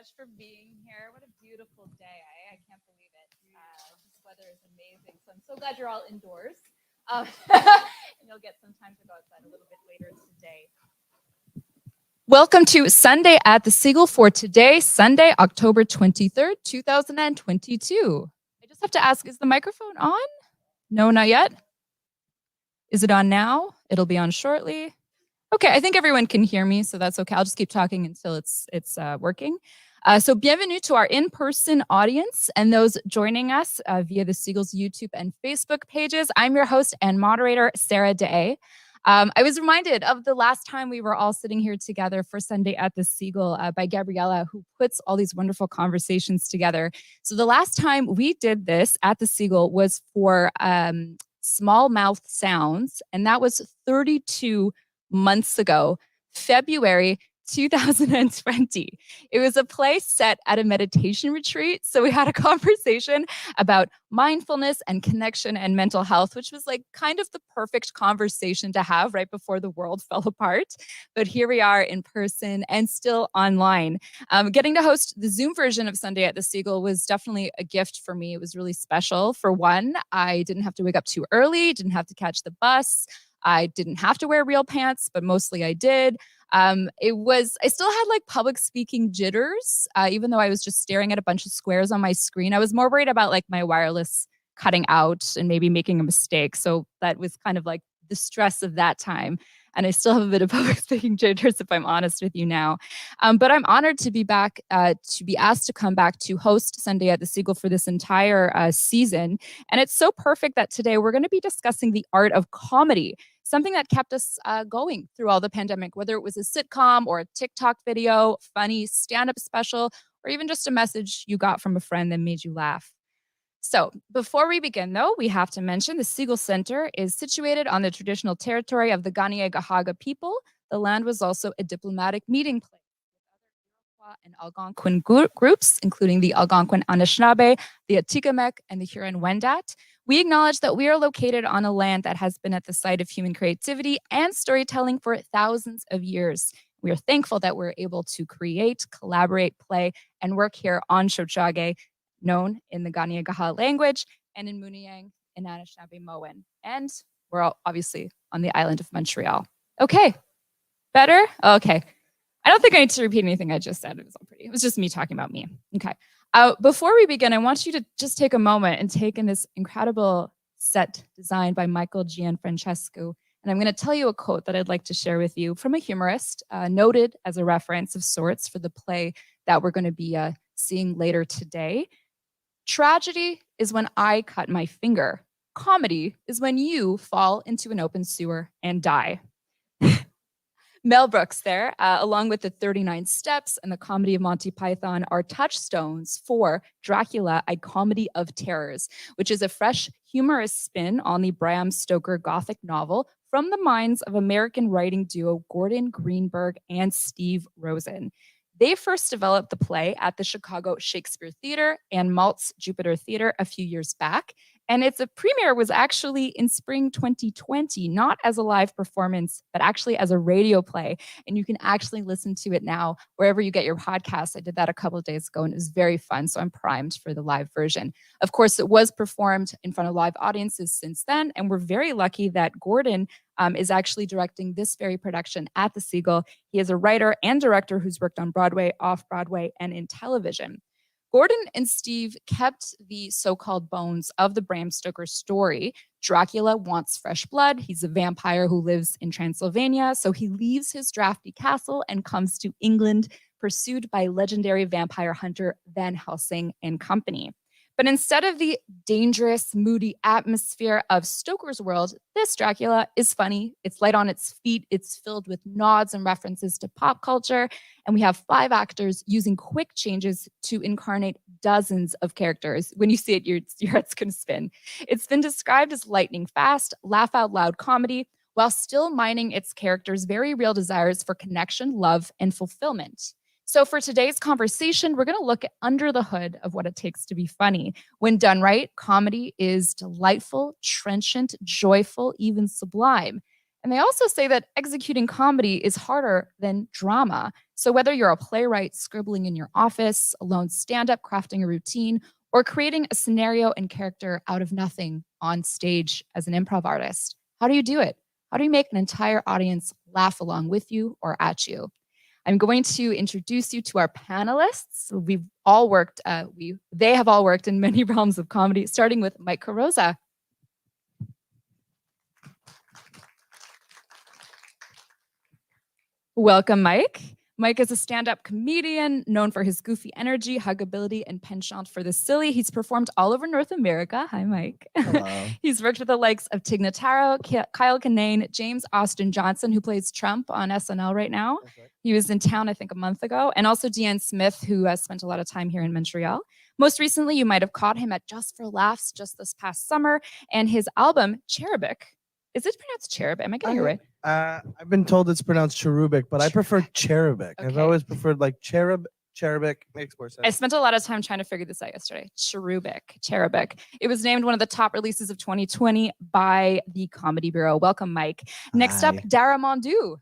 much for being here. What a beautiful day. I can't believe it. This weather is amazing. So I'm so glad you're all indoors. And you'll get some time to go outside a little bit later today. Welcome to Sunday at the Segal for today, Sunday, October 23rd, 2022. I just have to ask, is the microphone on? No, not yet. Is it on now? It'll be on shortly. Okay, I think everyone can hear me, so that's okay. I'll just keep talking until it's working. So bienvenue to our in-person audience and those joining us via the Segal's YouTube and Facebook pages. I'm your host and moderator, Sarah Deshaies. I was reminded of the last time we were all sitting here together for Sunday at the Segal by Gabriella, who puts all these wonderful conversations together. So the last time we did this at the Segal was for small mouth sounds, and that was 32 months ago, February 2020. It was a play set at a meditation retreat. So we had a conversation about mindfulness and connection and mental health, which was like kind of the perfect conversation to have right before the world fell apart. But here we are in person and still online. Getting to host the Zoom version of Sunday at the Segal was definitely a gift for me. It was really special. For one, I didn't have to wake up too early, didn't have to catch the bus. I didn't have to wear real pants, but mostly I did. I still had like public speaking jitters, even though I was just staring at a bunch of squares on my screen. I was more worried about like my wireless cutting out and maybe making a mistake. So that was kind of like the stress of that time. And I still have a bit of public speaking jitters, if I'm honest with you now. But I'm honored to be back, to be asked to come back to host Sunday at the Segal for this entire season. And it's so perfect that today we're going to be discussing the art of comedy, something that kept us going through all the pandemic, whether it was a sitcom or a TikTok video, funny stand-up special, or even just a message you got from a friend that made you laugh. So before we begin, though, we have to mention the Segal Center is situated on the traditional territory of the Kanien'kehá:ka people. The land was also a diplomatic meeting place with other Iroquois and Algonquin groups, including the Algonquin Anishinaabe, the Atikamekw, and the Huron-Wendat. We acknowledge that we are located on a land that has been at the site of human creativity and storytelling for thousands of years. We are thankful that we're able to create, collaborate, play, and work here on Tiohtià:ke, known in the Kanien'kehá:ka language, and in Mooniyang and Anishinaabe-Moan. And we're all obviously on the island of Montreal. Okay, better? Okay. I don't think I need to repeat anything I just said. It was all pretty. It was just me talking about me. Okay. Before we begin, I want you to just take a moment and take in this incredible set designed by Michael Gianfrancesco. And I'm going to tell you a quote that I'd like to share with you from a humorist, noted as a reference of sorts for the play that we're going to be seeing later today. Tragedy is when I cut my finger. Comedy is when you fall into an open sewer and die. Mel Brooks there, along with the 39 Steps and the comedy of Monty Python, are touchstones for Dracula, a Comedy of Terrors, which is a fresh, humorous spin on the Bram Stoker Gothic novel from the minds of American writing duo Gordon Greenberg and Steve Rosen. They first developed the play at the Chicago Shakespeare Theater and Maltz Jupiter Theater a few years back, and its premiere was actually in spring 2020, not as a live performance, but actually as a radio play. And you can actually listen to it now wherever you get your podcasts. I did that a couple of days ago, and it was very fun, so I'm primed for the live version. Of course, it was performed in front of live audiences since then, and we're very lucky that Gordon is actually directing this very production at the Segal. He is a writer and director who's worked on Broadway, off-Broadway, and in television. Gordon and Steve kept the so-called bones of the Bram Stoker story. Dracula wants fresh blood. He's a vampire who lives in Transylvania, so he leaves his drafty castle and comes to England, pursued by legendary vampire hunter Van Helsing and company. But instead of the dangerous, moody atmosphere of Stoker's world, this Dracula is funny. It's light on its feet. It's filled with nods and references to pop culture. And we have 5 actors using quick changes to incarnate dozens of characters. When you see it, your head's going to spin. It's been described as lightning fast, laugh out loud comedy, while still mining its characters' very real desires for connection, love, and fulfillment. So for today's conversation, we're going to look under the hood of what it takes to be funny. When done right, comedy is delightful, trenchant, joyful, even sublime. And they also say that executing comedy is harder than drama. So whether you're a playwright scribbling in your office, a lone stand-up crafting a routine, or creating a scenario and character out of nothing on stage as an improv artist, how do you do it? How do you make an entire audience laugh along with you or at you? I'm going to introduce you to our panelists. We've all worked, they have all worked in many realms of comedy, starting with Mike Carrozza. Welcome, Mike. Mike is a stand-up comedian known for his goofy energy, huggability, and penchant for the silly. He's performed all over North America. Hi, Mike. Hello. He's worked with the likes of Tig Notaro, Kyle Kinane, James Austin Johnson, who plays Trump on SNL right now. Right. He was in town, I think, a month ago. And also Deanne Smith, who has spent a lot of time here in Montreal. Most recently, you might have caught him at Just for Laughs just this past summer. And his album, Cherubic. Is it pronounced Cherubic? Am I getting it right? I've been told it's pronounced cherubic, but I prefer cherubic. Okay. I've always preferred like cherubic makes more sense. I spent a lot of time trying to figure this out yesterday. Cherubic. It was named one of the top releases of 2020 by the Comedy Bureau. Welcome, Mike. Next up, Hi. Darragh Mondoux.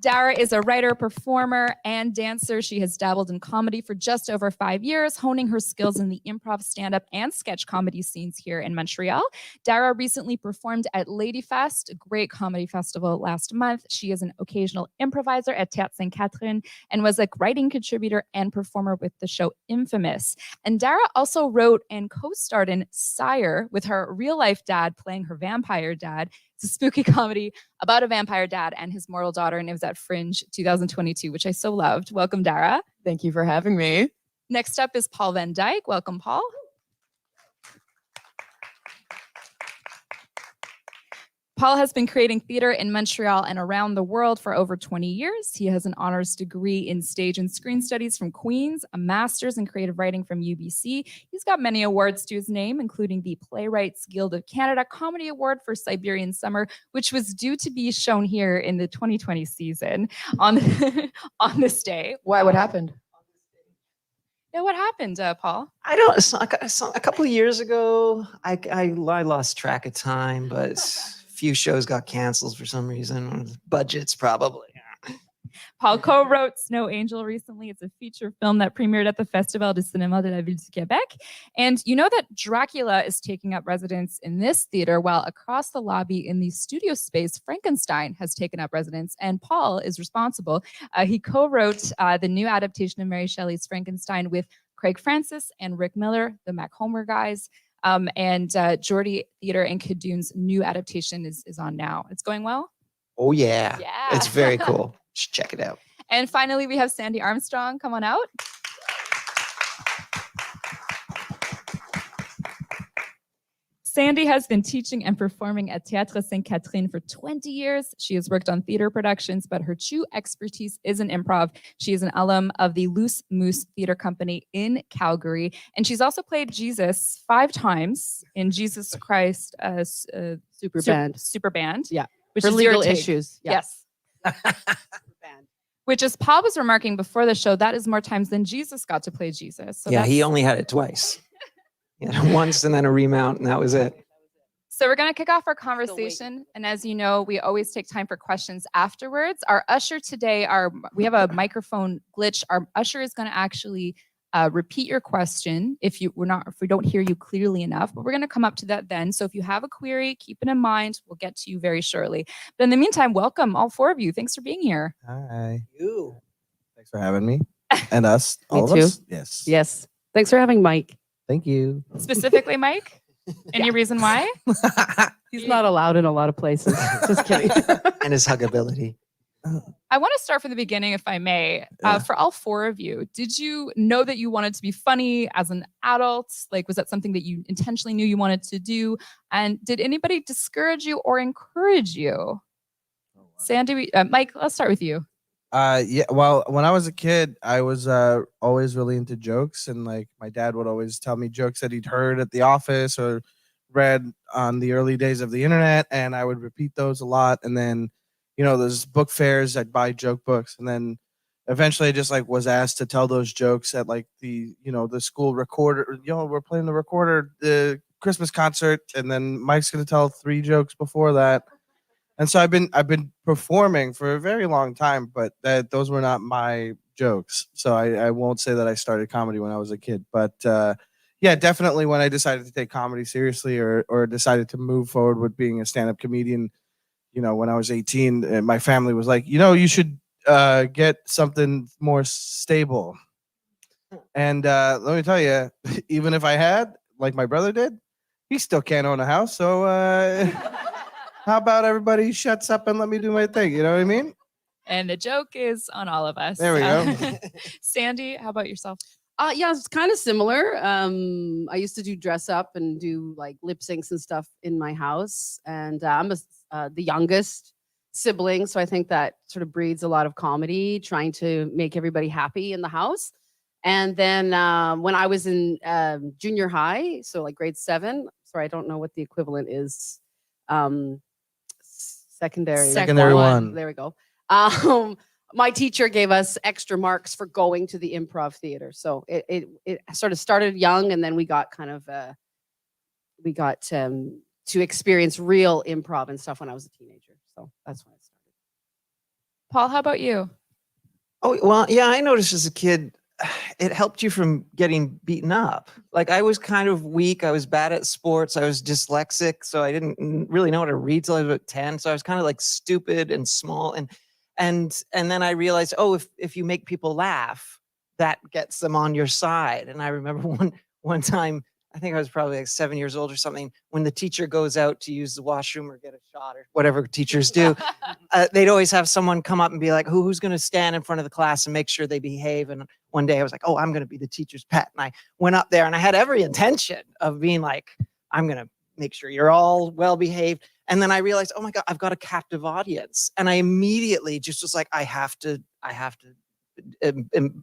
Darragh is a writer, performer, and dancer. She has dabbled in comedy for just over 5 years, honing her skills in the improv, stand-up, and sketch comedy scenes here in Montreal. Darragh recently performed at Ladyfest, a great comedy festival last month. She is an occasional improviser at Théâtre Sainte-Catherine and was a writing contributor and performer with the show Infamous. And Darragh also wrote and co-starred in Sire with her real-life dad playing her vampire dad. It's a spooky comedy about a vampire dad and his mortal daughter, and it was at Fringe 2022, which I so loved. Welcome, Darragh. Thank you for having me. Next up is Paul Van Dyck. Welcome, Paul. Paul has been creating theater in Montreal and around the world for over 20 years. He has an honors degree in stage and screen studies from Queen's, a master's in creative writing from UBC. He's got many awards to his name, including the Playwrights Guild of Canada Comedy Award for Siberian Summer, which was due to be shown here in the 2020 season on, on this day. Why? What happened? Yeah, what happened, Paul? I don't. A couple of years ago, I lost track of time, but few shows got canceled for some reason. Budgets, probably. Paul co-wrote Snow Angel recently. It's a feature film that premiered at the Festival du Cinéma de la Ville du Québec. And you know that Dracula is taking up residence in this theater, while across the lobby in the studio space, Frankenstein has taken up residence, and Paul is responsible. He co-wrote the new adaptation of Mary Shelley's Frankenstein with Craig Francis and Rick Miller, the Mac Homer guys. And Geordie Theatre and Kadoon's new adaptation is on now. It's going well? Oh, yeah. Yeah. It's very cool. Just check it out. And finally, we have Sandi Armstrong. Come on out. Sandi has been teaching and performing at Théâtre Sainte-Catherine for 20 years. She has worked on theater productions, but her true expertise is in improv. She is an alum of the Loose Moose Theater Company in Calgary, and she's also played Jesus 5 times in Jesus Christ Super Band. Yeah, which for is legal your take. issues. Yeah. Yes. Which, as Paul was remarking before the show, that is more times than Jesus got to play Jesus. So yeah, he only had it twice. Yeah, once and then a remount, and that was it. So we're going to kick off our conversation. And as you know, we always take time for questions afterwards. Our usher today, we have a microphone glitch. Our usher is going to actually repeat your question if we don't hear you clearly enough, but we're going to come up to that then. So if you have a query, keep it in mind. We'll get to you very shortly. But in the meantime, welcome all 4 of you. Thanks for being here. Hi. You. Thanks for having me. And us. Me all too. of us. Yes. Yes. Thanks for having Mike. Thank you. Specifically, Mike? Any reason why? He's not allowed in a lot of places. Just kidding. And his huggability. I want to start from the beginning, if I may. For all 4 of you, did you know that you wanted to be funny as an adult? Like, was that something that you intentionally knew you wanted to do? And did anybody discourage you or encourage you? Oh, wow. Sandi, Mike, let's start with you. Yeah. Well, when I was a kid, I was always really into jokes, and like my dad would always tell me jokes that he'd heard at the office or read on the early days of the internet, and I would repeat those a lot. And then, there's book fairs. I'd buy joke books, and then eventually, I just like was asked to tell those jokes at like the school recorder. We're playing the recorder Christmas concert, and then Mike's gonna tell 3 jokes before that. And so I've been performing for a very long time, but those were not my jokes. So I won't say that I started comedy when I was a kid, but yeah, definitely when I decided to take comedy seriously, or decided to move forward with being a stand-up comedian, when I was 18, my family was like, you should get something more stable. And let me tell you, even if I had, like my brother did, he still can't own a house. So how about everybody shuts up and let me do my thing? You know what I mean? And the joke is on all of us. There we go. Sandy, how about yourself? Yeah, it's kind of similar. I used to do dress up and do like lip syncs and stuff in my house. And I'm the youngest sibling. So I think that sort of breeds a lot of comedy, trying to make everybody happy in the house. And then when I was in junior high, so like grade 7, sorry, I don't know what the equivalent is. Secondary 1. There we go. My teacher gave us extra marks for going to the improv theater. So it sort of started young, and then we got to experience real improv and stuff when I was a teenager. So that's when it started. Paul, how about you? Oh, well, yeah, I noticed as a kid, it helped you from getting beaten up. Like I was kind of weak. I was bad at sports. I was dyslexic. So I didn't really know how to read till I was about 10. So I was kind of like stupid and small. And then I realized, oh, if you make people laugh, that gets them on your side. And I remember one time, I think I was probably like 7 years old or something, when the teacher goes out to use the washroom or get a shot or whatever teachers do, they'd always have someone come up and be like, who's going to stand in front of the class and make sure they behave? And one day I was like, oh, I'm going to be the teacher's pet. And I went up there and I had every intention of being like, I'm going to make sure you're all well behaved. And then I realized, oh my God, I've got a captive audience. And I immediately just was like, I have to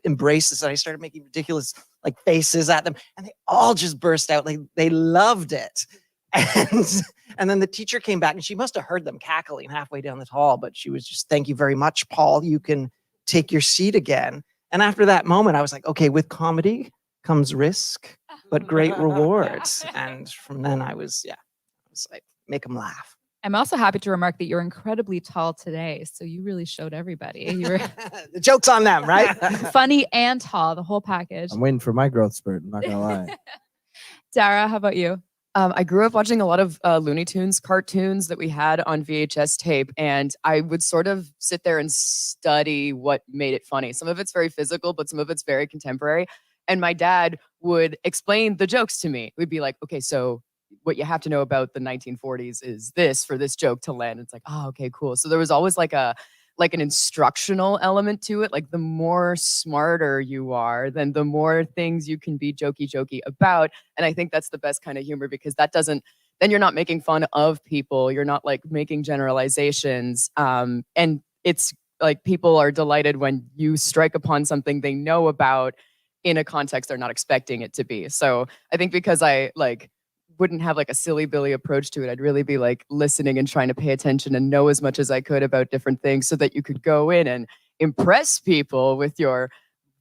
embrace this. And I started making ridiculous like faces at them, and they all just burst out. Like they loved it. And then the teacher came back, and she must have heard them cackling halfway down the hall, but she was just, thank you very much, Paul. You can take your seat again. And after that moment, I was like, okay, with comedy comes risk, but great rewards. And from then I was like, make them laugh. I'm also happy to remark that you're incredibly tall today. So you really showed everybody. You were The joke's on them, right? funny and tall, the whole package. I'm waiting for my growth spurt. I'm not gonna lie. Darragh, how about you? I grew up watching a lot of Looney Tunes cartoons that we had on VHS tape, and I would sort of sit there and study what made it funny. Some of it's very physical, but some of it's very contemporary. And my dad would explain the jokes to me. We'd be like, okay, so what you have to know about the 1940s is this for this joke to land. It's like, oh, okay, cool. So there was always like an instructional element to it. Like the more smarter you are, then the more things you can be jokey about. And I think that's the best kind of humor, because then you're not making fun of people. You're not like making generalizations. And it's like people are delighted when you strike upon something they know about in a context they're not expecting it to be. So I think because I wouldn't have like a silly Billy approach to it, I'd really be like listening and trying to pay attention and know as much as I could about different things, so that you could go in and impress people with your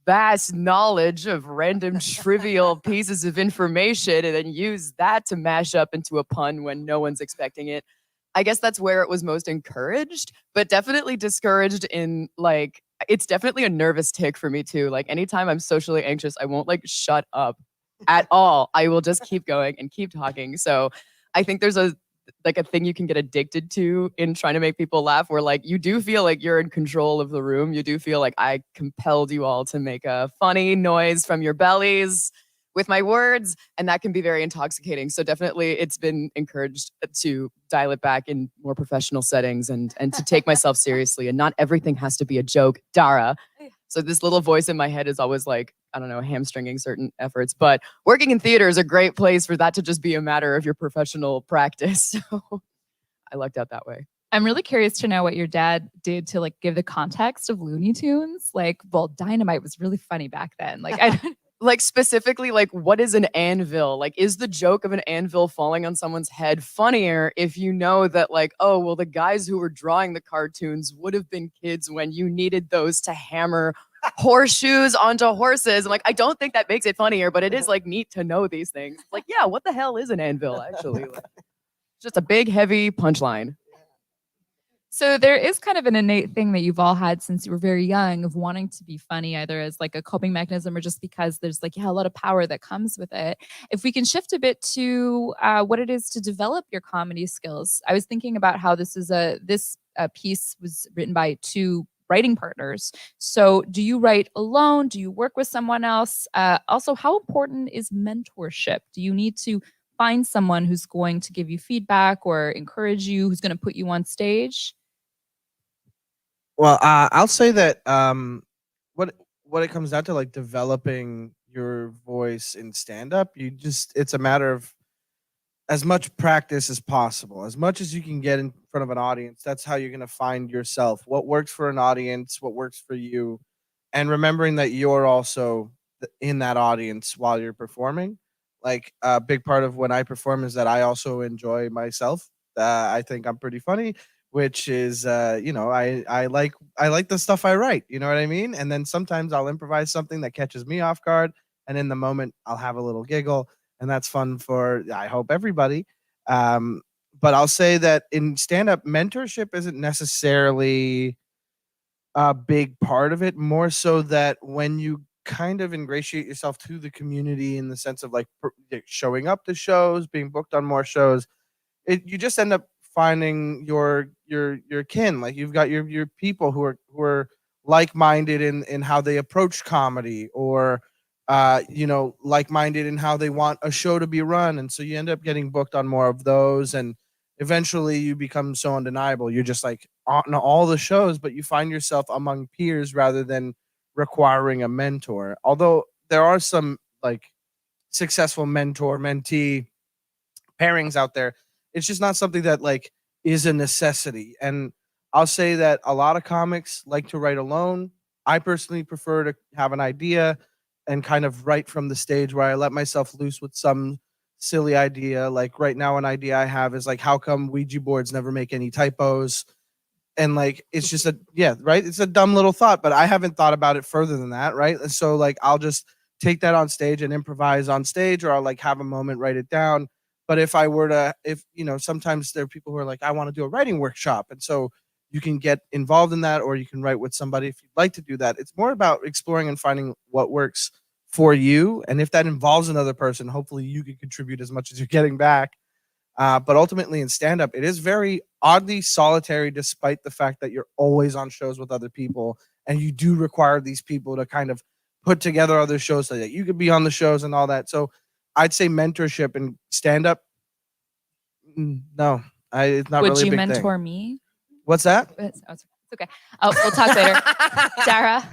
vast knowledge of random trivial pieces of information, and then use that to mash up into a pun when no one's expecting it. I guess that's where it was most encouraged, but definitely discouraged in like, it's definitely a nervous tick for me too. Like anytime I'm socially anxious, I won't like shut up at all. I will just keep going and keep talking. So I think there's a thing you can get addicted to in trying to make people laugh, where like you do feel like you're in control of the room. You do feel like I compelled you all to make a funny noise from your bellies with my words, and that can be very intoxicating. So definitely it's been encouraged to dial it back in more professional settings and to take myself seriously, and not everything has to be a joke, Darragh. So this little voice in my head is always like, I don't know, hamstringing certain efforts. But working in theater is a great place for that to just be a matter of your professional practice. So I lucked out that way. I'm really curious to know what your dad did to like give the context of Looney Tunes. Like, well, Dynamite was really funny back then. Like, like specifically, like what is an anvil? Like, is the joke of an anvil falling on someone's head funnier if you know that like, oh, well, the guys who were drawing the cartoons would have been kids when you needed those to hammer horseshoes onto horses. I'm like, I don't think that makes it funnier, but it is like neat to know these things. Like, yeah, what the hell is an anvil actually? Like, it's just a big, heavy punchline. So there is kind of an innate thing that you've all had since you were very young of wanting to be funny, either as like a coping mechanism or just because there's like, yeah, a lot of power that comes with it. If we can shift a bit to what it is to develop your comedy skills. I was thinking about how this piece was written by two writing partners. So do you write alone? Do you work with someone else? Also, how important is mentorship? Do you need to find someone who's going to give you feedback or encourage you, who's going to put you on stage? Well, I'll say that what it comes down to, like developing your voice in stand up, it's a matter of as much practice as possible, as much as you can get in front of an audience. That's how you're going to find yourself, what works for an audience, what works for you, and remembering that you're also in that audience while you're performing. Like a big part of when I perform is that I also enjoy myself. I think I'm pretty funny, which is I like the stuff I write, you know what I mean? And then sometimes I'll improvise something that catches me off guard, and in the moment I'll have a little giggle, and that's fun for, I hope, everybody. But I'll say that in stand up, mentorship isn't necessarily a big part of it, more so that when you kind of ingratiate yourself to the community in the sense of like showing up to shows, being booked on more shows, you just end up finding your kin. Like you've got your people who are like-minded in how they approach comedy, or like-minded in how they want a show to be run, and so you end up getting booked on more of those, and eventually you become so undeniable. You're just like on all the shows, but you find yourself among peers rather than requiring a mentor. Although there are some like successful mentor-mentee pairings out there, it's just not something that like is a necessity. And I'll say that a lot of comics like to write alone. I personally prefer to have an idea and kind of write from the stage, where I let myself loose with some silly idea. Like right now, an idea I have is like, how come Ouija boards never make any typos? And like, it's just right? It's a dumb little thought, but I haven't thought about it further than that, right? And so like, I'll just take that on stage and improvise on stage, or I'll like have a moment, write it down. But if sometimes there are people who are like, I want to do a writing workshop. And so you can get involved in that, or you can write with somebody if you'd like to do that. It's more about exploring and finding what works for you. And if that involves another person, hopefully you can contribute as much as you're getting back. But ultimately in stand-up, it is very oddly solitary, despite the fact that you're always on shows with other people. And you do require these people to kind of put together other shows so that you could be on the shows and all that. So I'd say mentorship and stand-up, no, it's not Would really a you big mentor thing. me? What's that? It's okay. Oh, we'll talk later. Darragh?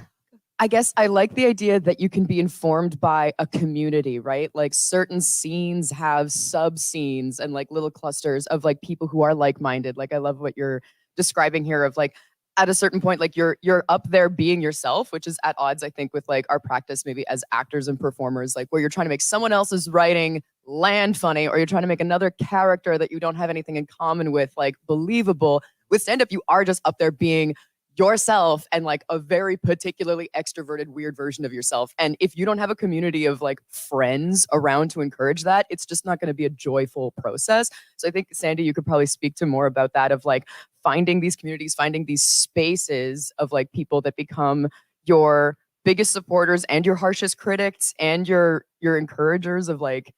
I guess I like the idea that you can be informed by a community, right? Like certain scenes have sub scenes and like little clusters of like people who are like-minded. Like I love what you're describing here of like at a certain point, like you're up there being yourself, which is at odds, I think, with like our practice maybe as actors and performers, like where you're trying to make someone else's writing land funny, or you're trying to make another character that you don't have anything in common with, like believable. With stand-up, you are just up there being yourself and like a very particularly extroverted, weird version of yourself. And if you don't have a community of like friends around to encourage that, it's just not going to be a joyful process. So I think, Sandi, you could probably speak to more about that, of like finding these communities, finding these spaces of like people that become your biggest supporters and your harshest critics and your encouragers of like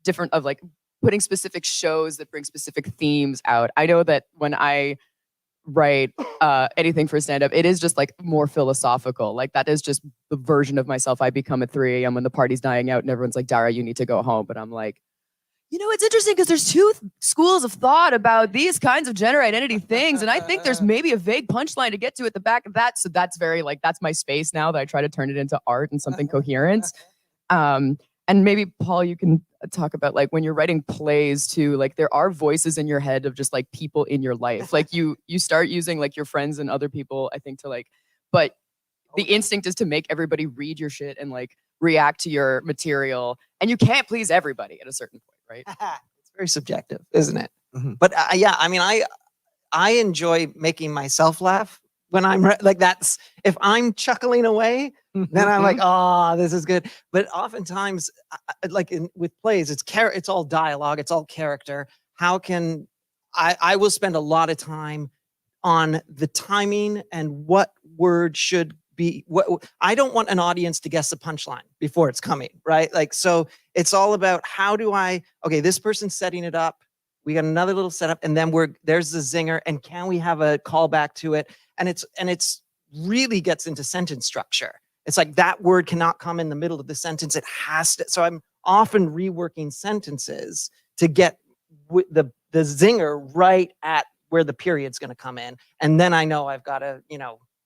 different, of like putting specific shows that bring specific themes out. I know that when I write anything for stand-up, it is just like more philosophical. Like that is just the version of myself I become at 3 a.m. when the party's dying out and everyone's like, Darragh, you need to go home. But I'm like, it's interesting because there's two schools of thought about these kinds of gender identity things. And I think there's maybe a vague punchline to get to at the back of that. So that's very like, that's my space now that I try to turn it into art and something coherent. And maybe, Paul, you can talk about like when you're writing plays too, like there are voices in your head of just like people in your life. Like you start using like your friends and other people, I think, to like, but the instinct is to make everybody read your shit and like react to your material. And you can't please everybody at a certain point, right? It's very subjective, isn't it? Mhm. But yeah, I mean, I enjoy making myself laugh when I'm like, that's, if I'm chuckling away, then I'm like, oh, this is good. But oftentimes, like with plays, it's all dialogue, it's all character. How can I will spend a lot of time on the timing and what word should be what. I don't want an audience to guess the punchline before it's coming, right? Like, so it's all about how do okay, this person's setting it up. We got another little setup, and then there's the zinger, and can we have a callback to it? And it's really gets into sentence structure. It's like that word cannot come in the middle of the sentence. It has to. So I'm often reworking sentences to get the zinger right at where the period's going to come in. And then I know I've got to,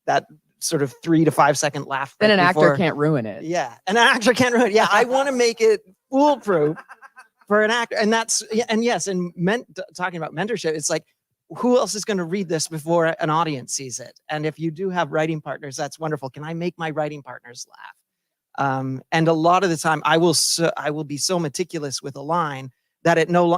that sort of 3 to 5 second laugh. Then an actor can't ruin it. Yeah. An actor can't ruin it. Yeah. I want to make it foolproof for an actor. And yes. And talking about mentorship, it's like, who else is going to read this before an audience sees it? And if you do have writing partners, that's wonderful. Can I make my writing partners laugh? And a lot of the time I will be so meticulous with a line that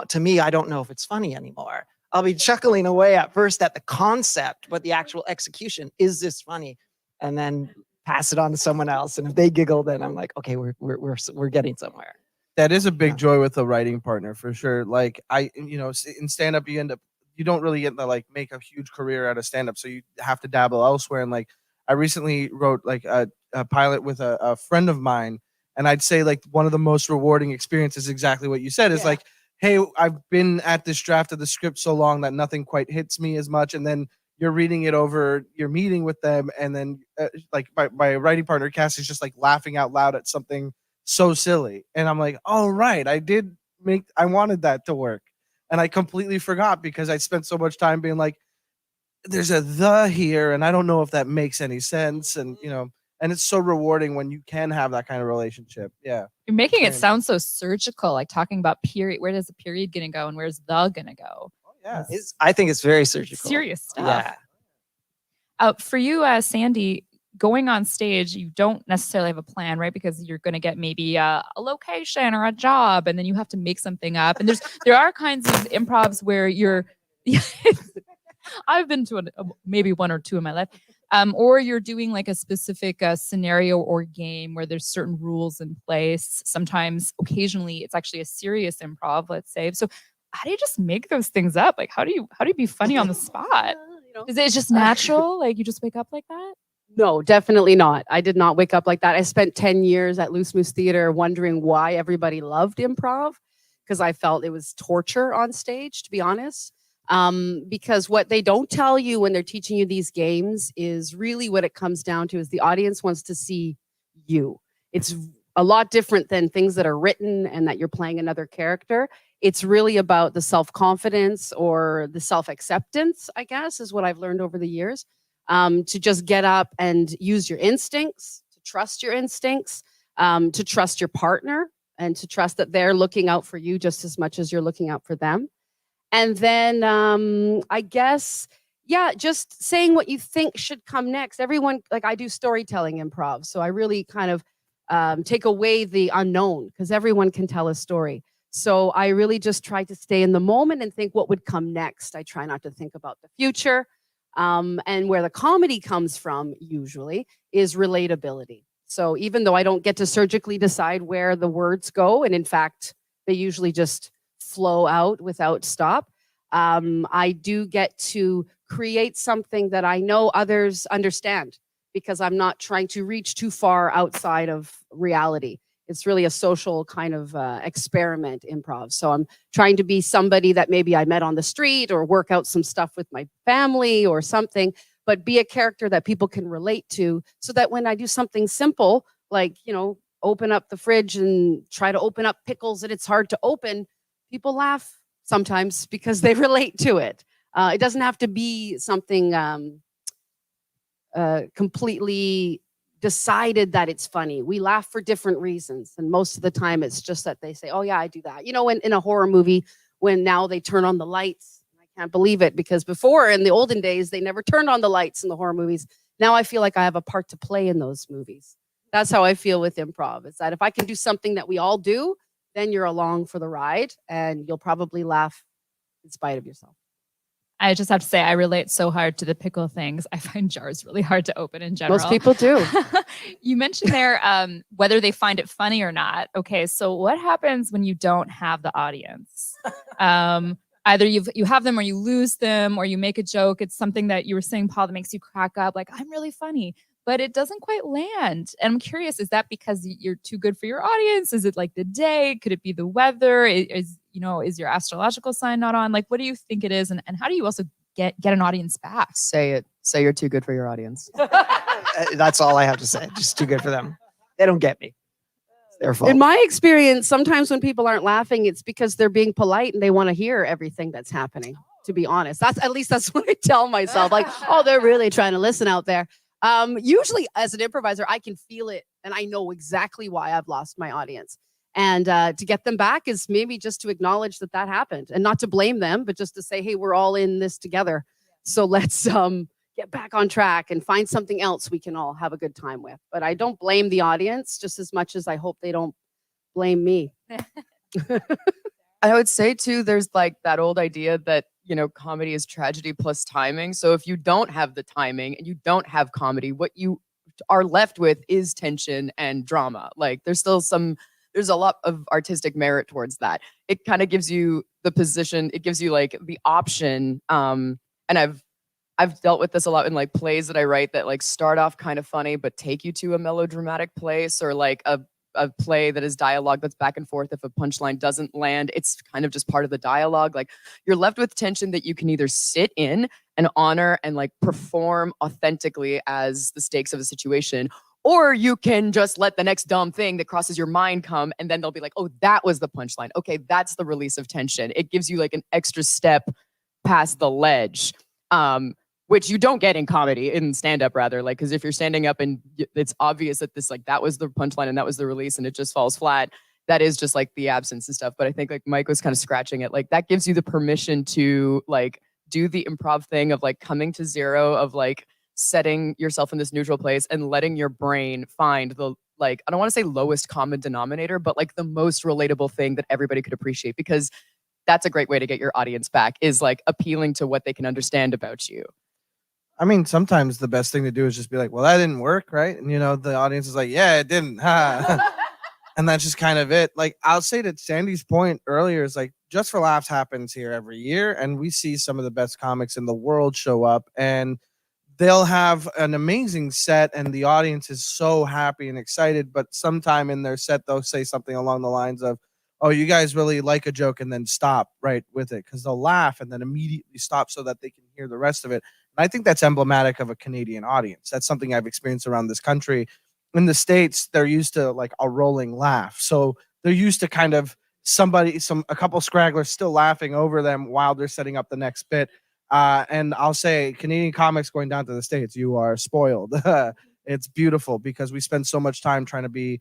to me, I don't know if it's funny anymore. I'll be chuckling away at first at the concept, but the actual execution, is this funny? And then pass it on to someone else. And if they giggle, then I'm like, okay, we're getting somewhere. That is a big joy with a writing partner for sure. Like in stand up, you don't really get to like make a huge career out of stand up. So you have to dabble elsewhere. And like, I recently wrote like a pilot with a friend of mine. And I'd say like one of the most rewarding experiences, exactly what you said, is like, hey, I've been at this draft of the script so long that nothing quite hits me as much. And then you're reading it over, you're meeting with them. And then like my writing partner, Cassie's just like laughing out loud at something so silly. And I'm like, oh, right. I wanted that to work. And I completely forgot because I spent so much time being like, there's a the here. And I don't know if that makes any sense. And, and it's so rewarding when you can have that kind of relationship. Yeah. You're making it Same. sound so surgical, like talking about period. Where does the period gonna go and where's the gonna go? Oh, yeah. I think it's very surgical. Serious stuff. Yeah. For you, Sandi, going on stage, you don't necessarily have a plan, right? Because you're going to get maybe a location or a job, and then you have to make something up. And there are kinds of improvs where you're. I've been to maybe one or two in my life. Or you're doing like a specific scenario or game where there's certain rules in place. Sometimes, occasionally, it's actually a serious improv, let's say. So how do you just make those things up? Like, how do you be funny on the spot? Is it just natural? Like you just wake up like that? No, definitely not. I did not wake up like that. I spent 10 years at Loose Moose Theater wondering why everybody loved improv, because I felt it was torture on stage, to be honest. Because what they don't tell you when they're teaching you these games is really what it comes down to is the audience wants to see you. It's a lot different than things that are written and that you're playing another character. It's really about the self-confidence or the self-acceptance, I guess, is what I've learned over the years. To just get up and use your instincts, to trust your instincts, to trust your partner, and to trust that they're looking out for you just as much as you're looking out for them. And then I guess, just saying what you think should come next. Everyone, like I do storytelling improv. So I really kind of take away the unknown because everyone can tell a story. So I really just try to stay in the moment and think what would come next. I try not to think about the future. And where the comedy comes from usually is relatability. So even though I don't get to surgically decide where the words go, and in fact, they usually just flow out without stop, I do get to create something that I know others understand because I'm not trying to reach too far outside of reality. It's really a social kind of experiment improv. So I'm trying to be somebody that maybe I met on the street or work out some stuff with my family or something, but be a character that people can relate to so that when I do something simple, like, open up the fridge and try to open up pickles and it's hard to open, people laugh sometimes because they relate to it. It doesn't have to be something completely decided that it's funny. We laugh for different reasons. And most of the time it's just that they say, oh yeah, I do that. In a horror movie, when now they turn on the lights, I can't believe it because before in the olden days, they never turned on the lights in the horror movies. Now I feel like I have a part to play in those movies. That's how I feel with improv. It's that if I can do something that we all do, then you're along for the ride and you'll probably laugh in spite of yourself. I just have to say, I relate so hard to the pickle things. I find jars really hard to open in general. Most people do. You mentioned there whether they find it funny or not. Okay, so what happens when you don't have the audience? Either you have them or you lose them, or you make a joke. It's something that you were saying, Paul, that makes you crack up. Like, I'm really funny, but it doesn't quite land. And I'm curious, is that because you're too good for your audience? Is it like the day? Could it be the weather? Is your astrological sign not on? Like, what do you think it is? And how do you also get an audience back? Say it. Say you're too good for your audience. That's all I have to say. Just too good for them. They don't get me. It's their fault. In my experience, sometimes when people aren't laughing, it's because they're being polite and they want to hear everything that's happening. To be honest, that's what I tell myself. Like, oh, they're really trying to listen out there. Usually, as an improviser, I can feel it and I know exactly why I've lost my audience. And to get them back is maybe just to acknowledge that happened and not to blame them, but just to say, hey, we're all in this together. So let's get back on track and find something else we can all have a good time with. But I don't blame the audience just as much as I hope they don't blame me. I would say too, there's like that old idea that, comedy is tragedy plus timing. So if you don't have the timing and you don't have comedy, what you are left with is tension and drama. Like there's a lot of artistic merit towards that. It kind of gives you the position, it gives you like the option. And I've dealt with this a lot in like plays that I write that like start off kind of funny, but take you to a melodramatic place, or like a play that is dialogue that's back and forth. If a punchline doesn't land, it's kind of just part of the dialogue. Like you're left with tension that you can either sit in and honor and like perform authentically as the stakes of a situation, or you can just let the next dumb thing that crosses your mind come, and then they'll be like, oh, that was the punchline. Okay, that's the release of tension. It gives you like an extra step past the ledge, which you don't get in comedy, in stand-up rather. Like, because if you're standing up and it's obvious that that was the punchline and that was the release and it just falls flat, that is just like the absence and stuff. But I think like Mike was kind of scratching it. Like that gives you the permission to like do the improv thing of like coming to zero, of like setting yourself in this neutral place and letting your brain find the, like, I don't want to say lowest common denominator, but like the most relatable thing that everybody could appreciate, because that's a great way to get your audience back, is like appealing to what they can understand about you. I mean, sometimes the best thing to do is just be like, well, that didn't work, right? And, the audience is like, yeah, it didn't. And that's just kind of it. Like, I'll say that Sandy's point earlier is like, Just for Laughs happens here every year. And we see some of the best comics in the world show up. And they'll have an amazing set and the audience is so happy and excited. But sometime in their set, they'll say something along the lines of, oh, you guys really like a joke, and then stop right with it, because they'll laugh and then immediately stop so that they can hear the rest of it. And I think that's emblematic of a Canadian audience. That's something I've experienced around this country. In the States, they're used to like a rolling laugh. So they're used to kind of a couple scragglers still laughing over them while they're setting up the next bit. And I'll say, Canadian comics going down to the States, you are spoiled. It's beautiful because we spend so much time trying to be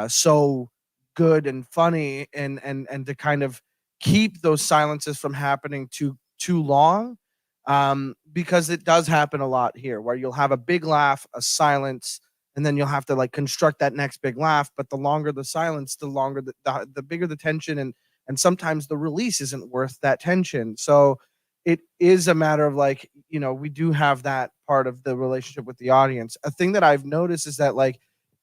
so good and funny and to kind of keep those silences from happening too long. Because it does happen a lot here, where you'll have a big laugh, a silence, and then you'll have to like construct that next big laugh. But the longer the silence, the longer the bigger the tension, and sometimes the release isn't worth that tension. So it is a matter of like, we do have that part of the relationship with the audience. A thing that I've noticed is that like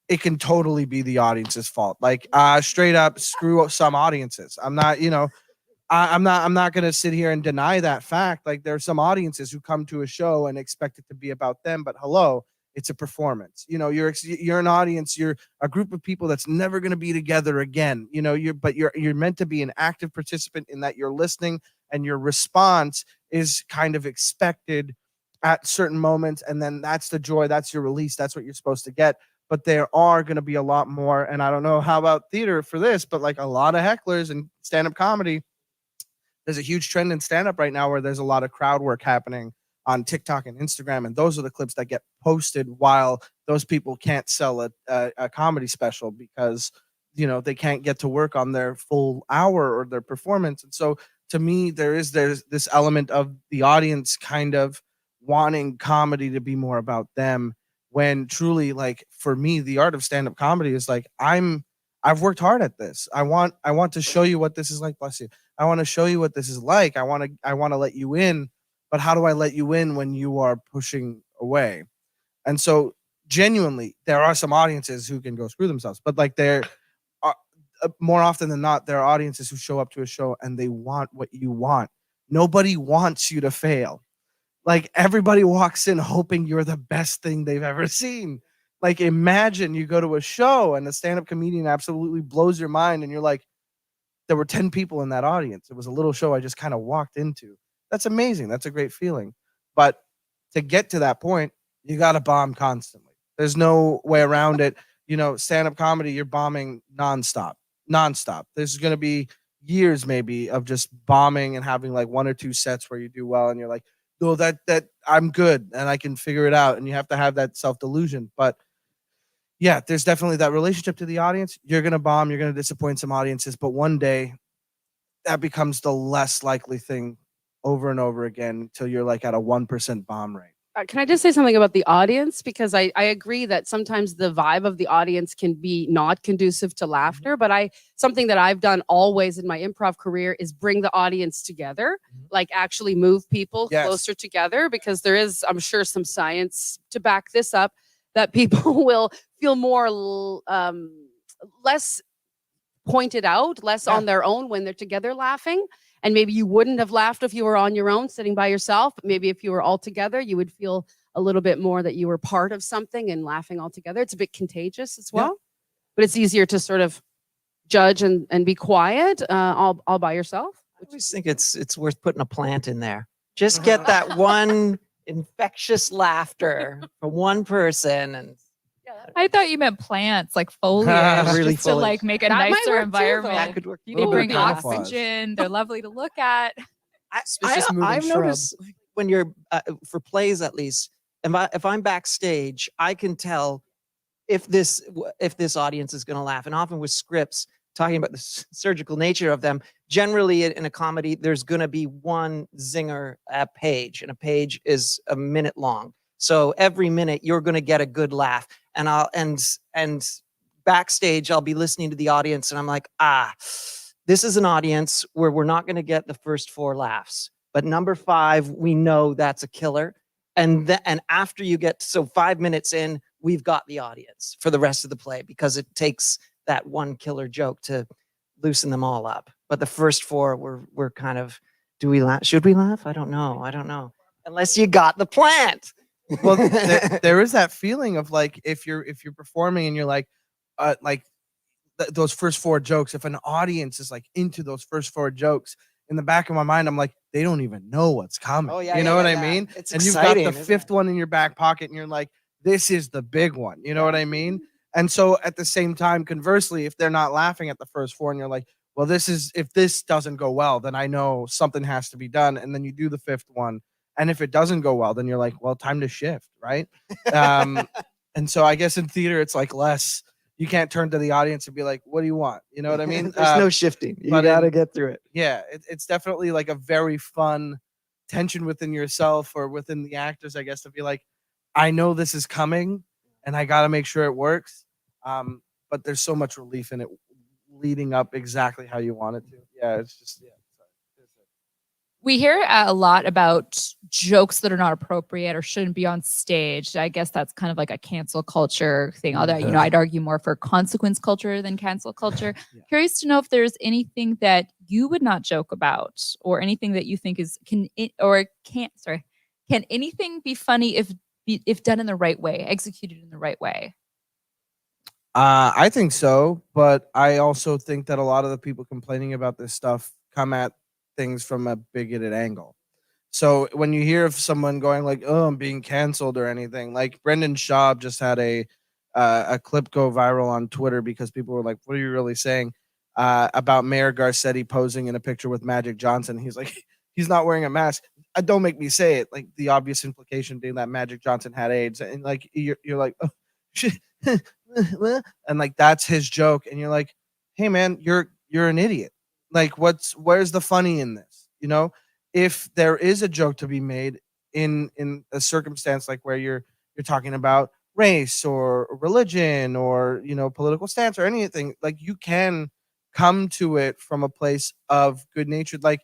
it can totally be the audience's fault. Like straight up screw some audiences. I'm not going to sit here and deny that fact. Like there are some audiences who come to a show and expect it to be about them, but hello, it's a performance. You're an audience. You're a group of people that's never going to be together again. You're meant to be an active participant in that you're listening, and your response is kind of expected at certain moments. And then that's the joy. That's your release. That's what you're supposed to get. But there are going to be a lot more. And I don't know how about theater for this, but like a lot of hecklers and stand-up comedy. There's a huge trend in stand-up right now where there's a lot of crowd work happening on TikTok and Instagram. And those are the clips that get posted while those people can't sell a comedy special because, they can't get to work on their full hour or their performance. And so to me, there's this element of the audience kind of wanting comedy to be more about them, when truly, like, for me, the art of stand-up comedy is like, I've worked hard at this. I want to show you what this is like. Bless you. I want to show you what this is like. I want to let you in, but how do I let you in when you are pushing away? And so genuinely, there are some audiences who can go screw themselves, but like there are more often than not, there are audiences who show up to a show and they want what you want. Nobody wants you to fail. Like everybody walks in hoping you're the best thing they've ever seen. Like imagine you go to a show and the stand-up comedian absolutely blows your mind and you're like, there were 10 people in that audience. It was a little show I just kind of walked into. That's amazing. That's a great feeling. But to get to that point, you got to bomb constantly. There's no way around it. You know, stand-up comedy, you're bombing nonstop. There's going to be years maybe of just bombing and having like 1 or 2 sets where you do well and you're like, no, that I'm good and I can figure it out. And you have to have that self-delusion. But yeah, there's definitely that relationship to the audience. You're going to bomb, you're going to disappoint some audiences, but one day that becomes the less likely thing over and over again until you're like at a 1% bomb rate. Can I just say something about the audience? Because I agree that sometimes the vibe of the audience can be not conducive to laughter, but something that I've done always in my improv career is bring the audience together, like actually move people closer together, because there is, I'm sure, some science to back this up, that people will feel more less pointed out, less on their own when they're together laughing. And maybe you wouldn't have laughed if you were on your own sitting by yourself. But maybe if you were all together, you would feel a little bit more that you were part of something and laughing all together. It's a bit contagious as well. But it's easier to sort of judge and be quiet all by yourself. I always think it's worth putting a plant in there. Just get that one infectious laughter from one person. And I thought you meant plants, like foliage, Really just to foliage. like make a That might nicer work too, environment. though. that could work. They bring camouflage. oxygen. They're lovely to look at. I've noticed when you're for plays, at least, if I'm backstage, I can tell if this audience is going to laugh. And often with scripts, talking about the surgical nature of them, generally in a comedy, there's going to be one zinger a page, and a page is a minute long. So every minute you're going to get a good laugh. And backstage, I'll be listening to the audience, and I'm like, this is an audience where we're not going to get the first 4 laughs, but number 5, we know that's a killer. And after you get 5 minutes in, we've got the audience for the rest of the play, because it takes that one killer joke to loosen them all up. But the first 4, we're kind of, do we laugh? Should we laugh? I don't know. Unless you got the plant. Well, there is that feeling of like if you're performing and you're like those first 4 jokes, if an audience is like into those first 4 jokes, in the back of my mind I'm like, they don't even know what's coming. Oh, yeah, you know yeah, what yeah. I mean? It's and exciting, you've got the isn't 5th it? one in your back pocket and you're like, this is the big one. You know what I mean? And so at the same time, conversely, if they're not laughing at the first 4 and you're like, well, if this doesn't go well, then I know something has to be done. And then you do the 5th one. And if it doesn't go well, then you're like, well, time to shift, right? And so I guess in theater, it's like less. You can't turn to the audience and be like, what do you want? You know what I mean? There's no shifting. You but got to get through it. Yeah, it's definitely like a very fun tension within yourself or within the actors, I guess, to be like, I know this is coming and I got to make sure it works. But there's so much relief in it leading up exactly how you want it to. Yeah, it's just, yeah. We hear a lot about jokes that are not appropriate or shouldn't be on stage. I guess that's kind of like a cancel culture thing. Although, I'd argue more for consequence culture than cancel culture. Yeah. Curious to know if there's anything that you would not joke about, or anything that you think can anything be funny if done in the right way, executed in the right way? I think so, but I also think that a lot of the people complaining about this stuff come at things from a bigoted angle. So when you hear of someone going like, "Oh, I'm being canceled" or anything, like Brendan Schaub just had a clip go viral on Twitter because people were like, "What are you really saying about Mayor Garcetti posing in a picture with Magic Johnson?" He's like, "He's not wearing a mask." Don't make me say it. Like the obvious implication being that Magic Johnson had AIDS, and like you're like, "Oh, shit," and like that's his joke, and you're like, "Hey man, you're an idiot. Like, where's the funny in this?" You know, if there is a joke to be made in a circumstance like where you're talking about race or religion or political stance or anything, like you can come to it from a place of good natured. Like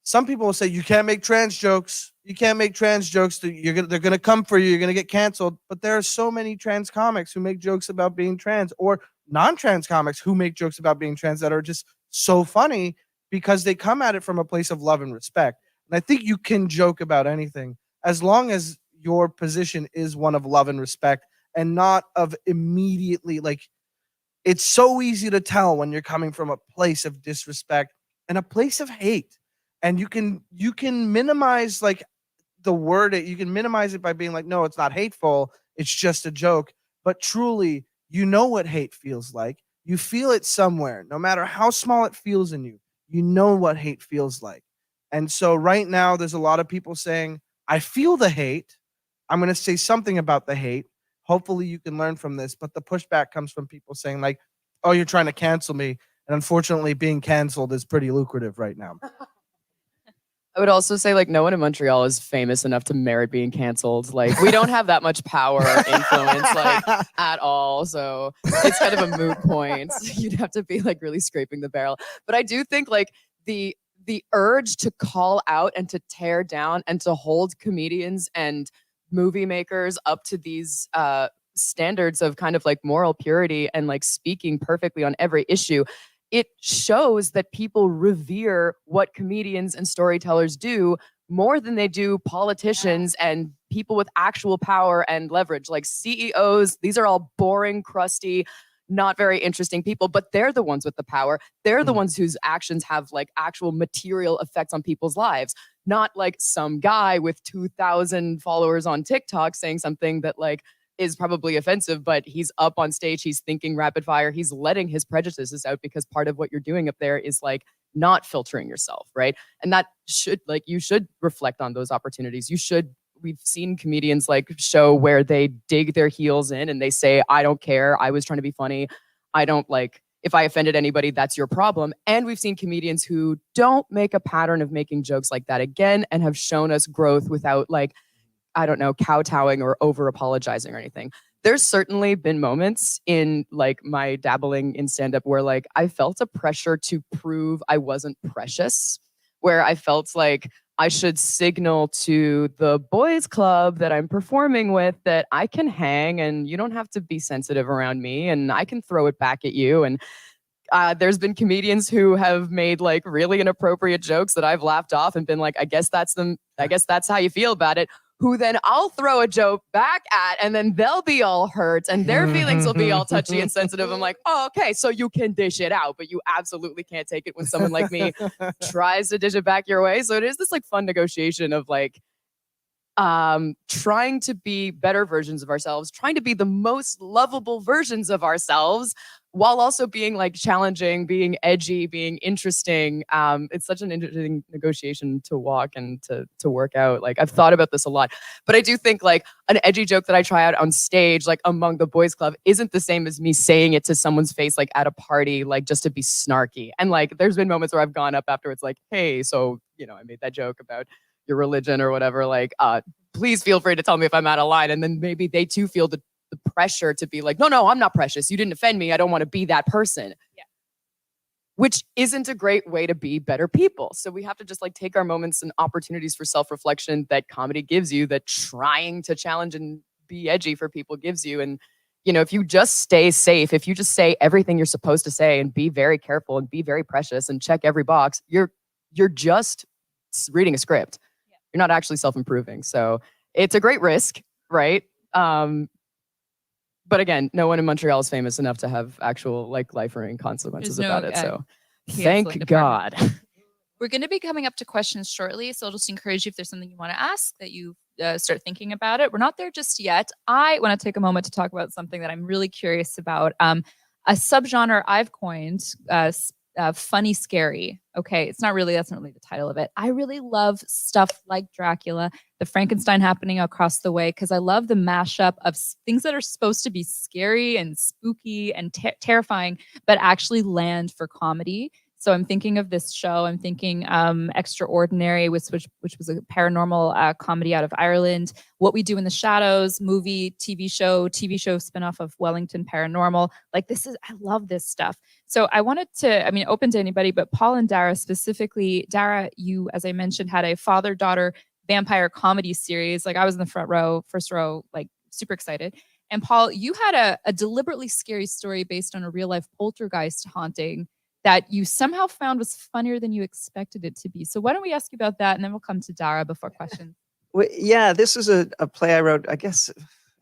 some people will say you can't make trans jokes. you can't make trans jokes. They're gonna come for you. You're gonna get canceled. But there are so many trans comics who make jokes about being trans, or non-trans comics who make jokes about being trans that are just so funny because they come at it from a place of love and respect. And I think you can joke about anything as long as your position is one of love and respect and not of immediately like. It's so easy to tell when you're coming from a place of disrespect and a place of hate. And you can minimize like the word, you can minimize it by being like, no, it's not hateful, it's just a joke. But truly, you know what hate feels like. You feel it somewhere, no matter how small it feels in you. You know what hate feels like. And so right now, there's a lot of people saying, I feel the hate. I'm going to say something about the hate. Hopefully you can learn from this. But the pushback comes from people saying like, oh, you're trying to cancel me. And unfortunately, being canceled is pretty lucrative right now. I would also say, like, no one in Montreal is famous enough to merit being canceled. Like, we don't have that much power or influence, like, at all. So it's kind of a moot point. You'd have to be, like, really scraping the barrel. But I do think, like, the urge to call out and to tear down and to hold comedians and movie makers up to these standards of kind of, like, moral purity and, like, speaking perfectly on every issue, it shows that people revere what comedians and storytellers do more than they do politicians and people with actual power and leverage. Like CEOs, these are all boring, crusty, not very interesting people, but they're the ones with the power. They're the ones whose actions have like actual material effects on people's lives, not like some guy with 2,000 followers on TikTok saying something that like is probably offensive, but he's up on stage, he's thinking rapid fire, he's letting his prejudices out because part of what you're doing up there is like not filtering yourself, right? And that should, like, you should reflect on those opportunities. We've seen comedians like show where they dig their heels in and they say, I don't care, I was trying to be funny, I don't like, if I offended anybody, that's your problem. And we've seen comedians who don't make a pattern of making jokes like that again and have shown us growth without like, I don't know, kowtowing or over apologizing or anything. There's certainly been moments in like my dabbling in stand-up where like I felt a pressure to prove I wasn't precious, where I felt like I should signal to the boys club that I'm performing with that I can hang and you don't have to be sensitive around me and I can throw it back at you. And there's been comedians who have made like really inappropriate jokes that I've laughed off and been like, I guess that's how you feel about it. Who then I'll throw a joke back at, and then they'll be all hurt, and their feelings will be all touchy and sensitive. I'm like, oh, okay, so you can dish it out, but you absolutely can't take it when someone like me tries to dish it back your way. So it is this like fun negotiation of like trying to be better versions of ourselves, trying to be the most lovable versions of ourselves, while also being like challenging, being edgy, being interesting. It's such an interesting negotiation to walk and to work out. Like I've thought about this a lot, but I do think like an edgy joke that I try out on stage, like among the boys club, isn't the same as me saying it to someone's face, like at a party, like just to be snarky. And like, there's been moments where I've gone up afterwards, like, hey, so, you know, I made that joke about your religion or whatever. Like, please feel free to tell me if I'm out of line. And then maybe they too feel the pressure to be like, no, I'm not precious. You didn't offend me. I don't want to be that person. Yeah. Which isn't a great way to be better people. So we have to just like take our moments and opportunities for self-reflection that comedy gives you, that trying to challenge and be edgy for people gives you. And, you know, if you just stay safe, if you just say everything you're supposed to say and be very careful and be very precious and check every box, you're just reading a script. Yeah. You're not actually self-improving. So it's a great risk, right? But again, no one in Montreal is famous enough to have actual like life-ruining consequences about it. So thank God. We're going to be coming up to questions shortly. So I'll just encourage you, if there's something you want to ask, that you start thinking about it. We're not there just yet. I want to take a moment to talk about something that I'm really curious about. A subgenre I've coined, funny scary. Okay, that's not really the title of it. I really love stuff like Dracula, the Frankenstein happening across the way, because I love the mashup of things that are supposed to be scary and spooky and terrifying, but actually land for comedy. So I'm thinking of this show. I'm thinking Extraordinary, which was a paranormal comedy out of Ireland. What We Do in the Shadows, movie, TV show spinoff of Wellington Paranormal. Like I love this stuff. So I wanted to, open to anybody, but Paul and Darragh specifically. Darragh, you, as I mentioned, had a father-daughter vampire comedy series. Like I was in the first row, like super excited. And Paul, you had a deliberately scary story based on a real life poltergeist haunting that you somehow found was funnier than you expected it to be. So why don't we ask you about that, and then we'll come to Darragh before questions. Well, yeah, this is a play I wrote, I guess it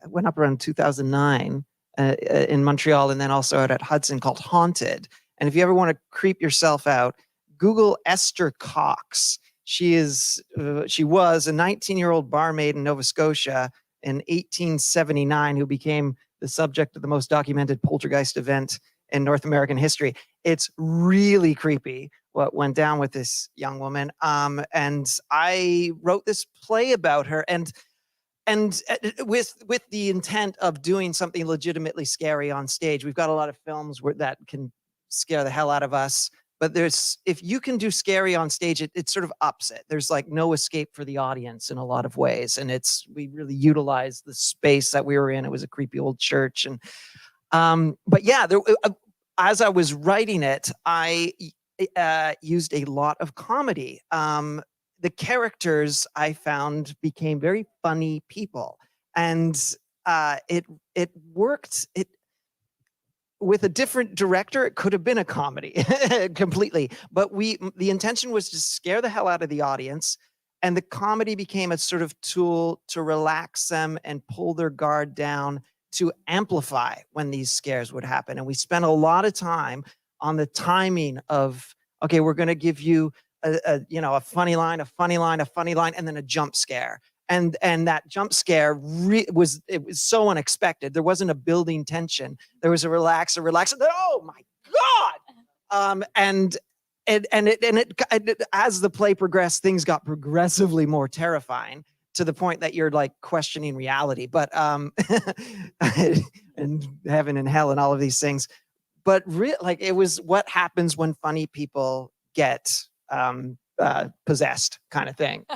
went up around 2009 in Montreal, and then also out at Hudson, called Haunted. And if you ever want to creep yourself out, Google Esther Cox. She was a 19-year-old barmaid in Nova Scotia in 1879 who became the subject of the most documented poltergeist event in North American history. It's really creepy what went down with this young woman. And I wrote this play about her, and with the intent of doing something legitimately scary on stage. We've got a lot of films that can scare the hell out of us, but if you can do scary on stage, it sort of ups it. There's like no escape for the audience in a lot of ways, and we really utilized the space that we were in. It was a creepy old church, and but yeah, as I was writing it, I used a lot of comedy. The characters I found became very funny people, and it worked. With a different director, it could have been a comedy completely. But the intention was to scare the hell out of the audience, and the comedy became a sort of tool to relax them and pull their guard down, to amplify when these scares would happen. And we spent a lot of time on the timing of, okay, we're going to give you a funny line, and then a jump scare. And that jump scare was so unexpected. There wasn't a building tension. There was a relax, and then, oh my God. And as the play progressed, things got progressively more terrifying, to the point that you're like questioning reality, but and heaven and hell and all of these things. But like, it was what happens when funny people get possessed, kind of thing.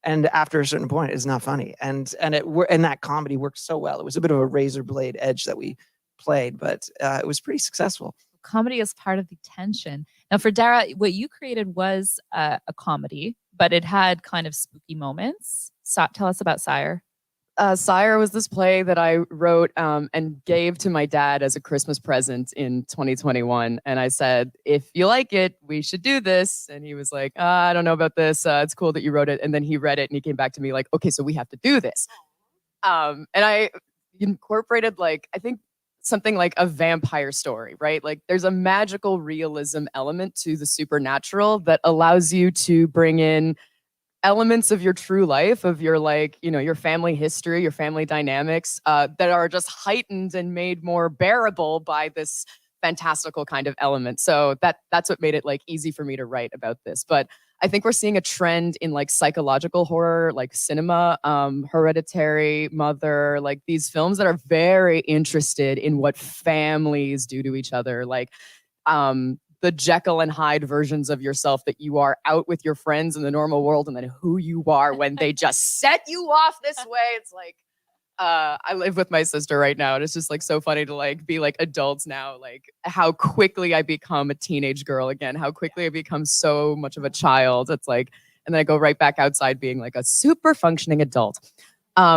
And after a certain point, it's not funny. And that comedy worked so well. It was a bit of a razor blade edge that we played, but it was pretty successful. Comedy is part of the tension. Now, for Darragh, what you created was a comedy, but it had kind of spooky moments. So, tell us about Sire. Sire was this play that I wrote and gave to my dad as a Christmas present in 2021. And I said, if you like it, we should do this. And he was like, I don't know about this. It's cool that you wrote it. And then he read it and he came back to me like, okay, so we have to do this. And I incorporated, like, I think something like a vampire story, right? Like, there's a magical realism element to the supernatural that allows you to bring in elements of your true life, of your, like, your family history, your family dynamics, that are just heightened and made more bearable by this fantastical kind of element. So that's what made it like easy for me to write about this. But I think we're seeing a trend in like psychological horror, like cinema, Hereditary, Mother, like these films that are very interested in what families do to each other, like the Jekyll and Hyde versions of yourself that you are out with your friends in the normal world, and then who you are when they just set you off this way. It's like, I live with my sister right now, and it's just like so funny to like be like adults now, like how quickly I become a teenage girl again, how quickly I become so much of a child. It's like, and then I go right back outside being like a super functioning adult.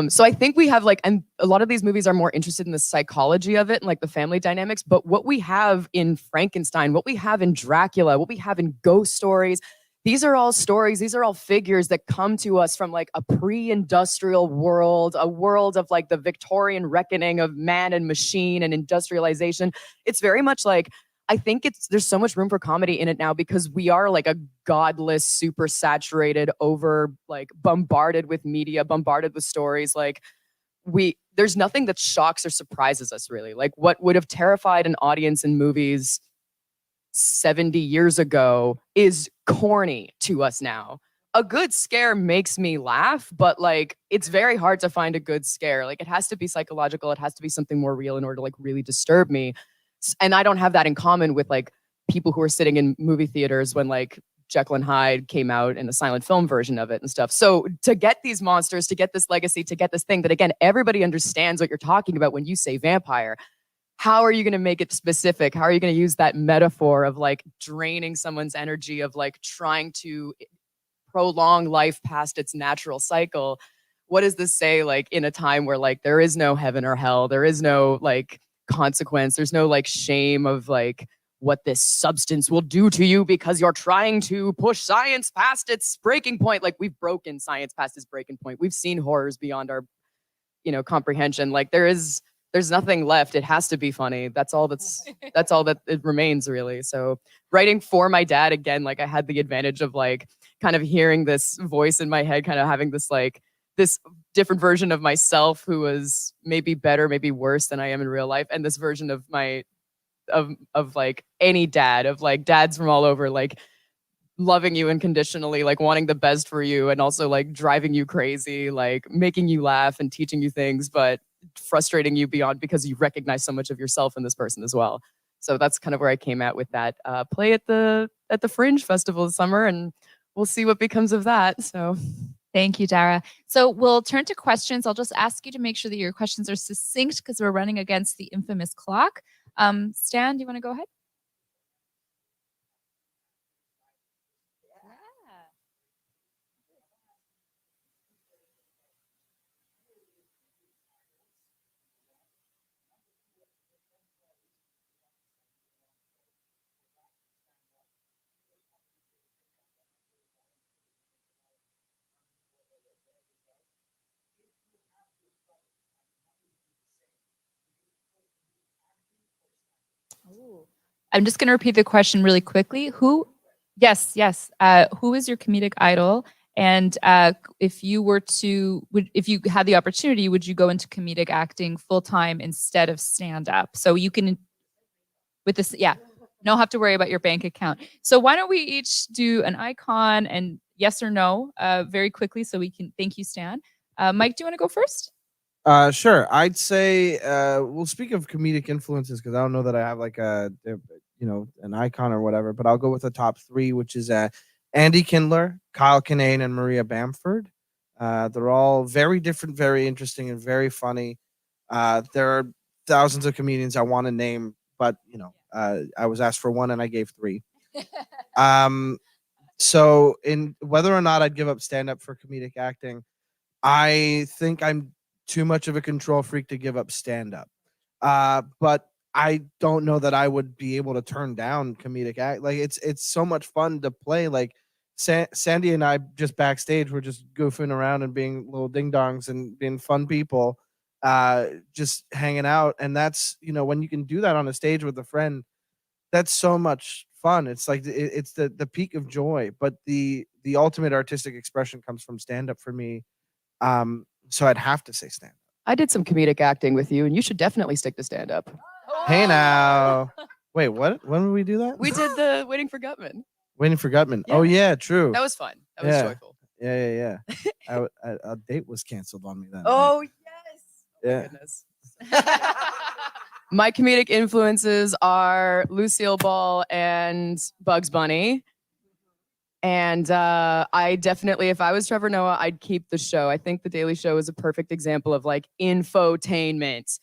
So I think we have like, and a lot of these movies are more interested in the psychology of it and like the family dynamics, but what we have in Frankenstein, what we have in Dracula, what we have in ghost stories, these are all stories, these are all figures that come to us from like a pre-industrial world, a world of like the Victorian reckoning of man and machine and industrialization. It's very much like, I think there's so much room for comedy in it now because we are like a godless, super saturated, over like bombarded with media, bombarded with stories. Like there's nothing that shocks or surprises us really. Like what would have terrified an audience in movies 70 years ago is corny to us now. A good scare makes me laugh, but like it's very hard to find a good scare. Like it has to be psychological. It has to be something more real in order to like really disturb me. And I don't have that in common with like people who are sitting in movie theaters when like Jekyll and Hyde came out in the silent film version of it and stuff. So to get these monsters, to get this legacy, to get this thing that again, everybody understands what you're talking about when you say vampire, how are you going to make it specific? How are you going to use that metaphor of like draining someone's energy, of like trying to prolong life past its natural cycle. What does this say, like, in a time where like there is no heaven or hell, there is no like consequence, there's no like shame of like what this substance will do to you because you're trying to push science past its breaking point. Like, we've broken science past its breaking point. We've seen horrors beyond our, comprehension. Like, there's nothing left. It has to be funny. That's all that it remains, really. So writing for my dad, again, like, I had the advantage of like kind of hearing this voice in my head, kind of having this like this different version of myself who was maybe better, maybe worse than I am in real life. And this version of my of like any dad, of like dads from all over, like loving you unconditionally, like wanting the best for you, and also like driving you crazy, like making you laugh and teaching you things, but frustrating you beyond because you recognize so much of yourself in this person as well. So that's kind of where I came at with that play at the Fringe Festival this summer, and we'll see what becomes of that. So Thank you, Darragh. So we'll turn to questions. I'll just ask you to make sure that your questions are succinct because we're running against the infamous clock. Stan, do you want to go ahead? I'm just going to repeat the question really quickly. Yes. Who is your comedic idol? And if you had the opportunity, would you go into comedic acting full time instead of stand up? So you can, with this, don't have to worry about your bank account. So why don't we each do an icon and yes or no very quickly so we can, thank you, Stan. Mike, do you want to go first? Sure. I'd say we'll speak of comedic influences because I don't know that I have like an icon or whatever, but I'll go with the top three, which is Andy Kindler, Kyle Kinane, and Maria Bamford. They're all very different, very interesting, and very funny. There are thousands of comedians I want to name, but I was asked for one and I gave three. So in whether or not I'd give up stand up for comedic acting, I think I'm too much of a control freak to give up stand up. But I don't know that I would be able to turn down comedic act. Like it's so much fun to play. Like Sandi and I just backstage, we're just goofing around and being little ding dongs and being fun people, just hanging out. And that's, when you can do that on a stage with a friend, that's so much fun. It's like it's the peak of joy. But the ultimate artistic expression comes from stand up for me. So I'd have to say stand up. I did some comedic acting with you, and you should definitely stick to stand up. Hey now. Wait, what? When did we do that? We did the Waiting for Gutman. Waiting for Gutman. Yeah. Oh yeah, true. That was fun. That was joyful. Yeah. A date was canceled on me then. Oh yes. Yeah. Goodness. My comedic influences are Lucille Ball and Bugs Bunny. And I definitely, if I was Trevor Noah, I'd keep the show. I think The Daily Show is a perfect example of like infotainment.